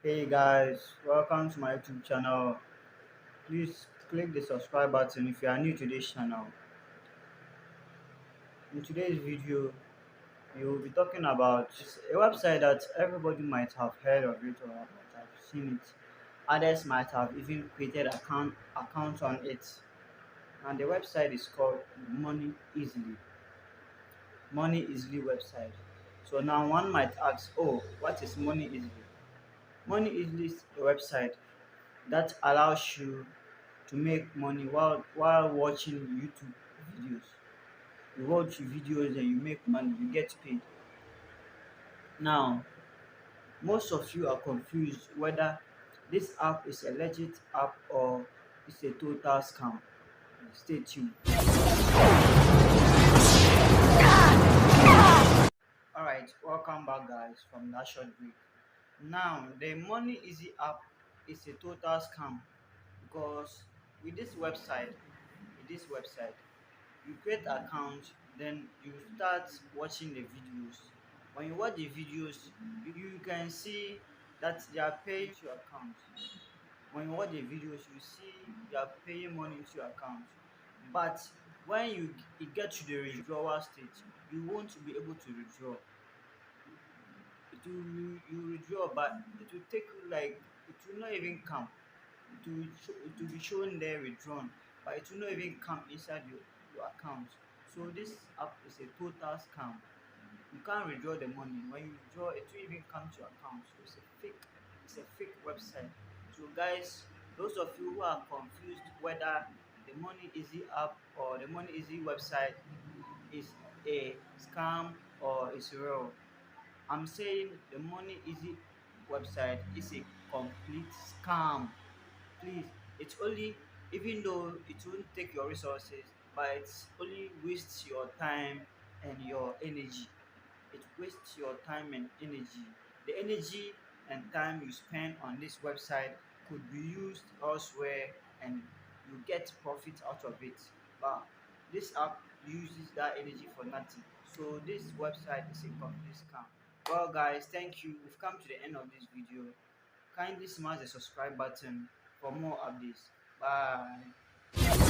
Hey guys, welcome to my YouTube channel. Please click the subscribe button if you are new to this channel. In today's video, we will be talking about a website that everybody might have heard of it or might have seen it. Others might have even created accounts on it. And the website is called Money Easily. Money Easily website. So now one might ask, oh, what is Money Easily? Money Easily is a website that allows you to make money while watching YouTube videos. You watch videos and you make money, you get paid. Now, most of you are confused whether this app is a legit app or it's a total scam. Stay tuned. Alright, welcome back guys from that short break. Now, the Money Easy app is a total scam because with this website, you create account, then you start watching the videos. When you watch the videos, you can see that they are paying to your account. When you watch the videos, you see they are paying money into your account. But when you get to the withdrawal stage, you won't be able to withdraw. You withdraw, but it will take you like it will not even come. It will be shown there withdrawn, but it will not even come inside your account. So this app is a total scam. You can't withdraw the money. When you withdraw, it will even come to your account. So it's a fake website. So guys, those of you who are confused whether the Money Easy app or the Money Easy website is a scam or is real, I'm saying the Money Easy website is a complete scam. Please, it's only, even though it won't take your resources, but it's only wastes your time and your energy. It wastes your time and energy. The energy and time you spend on this website could be used elsewhere and you get profit out of it. But this app uses that energy for nothing. So this website is a complete scam. Well guys, thank you. We've come to the end of this video. Kindly smash the subscribe button for more updates. Bye.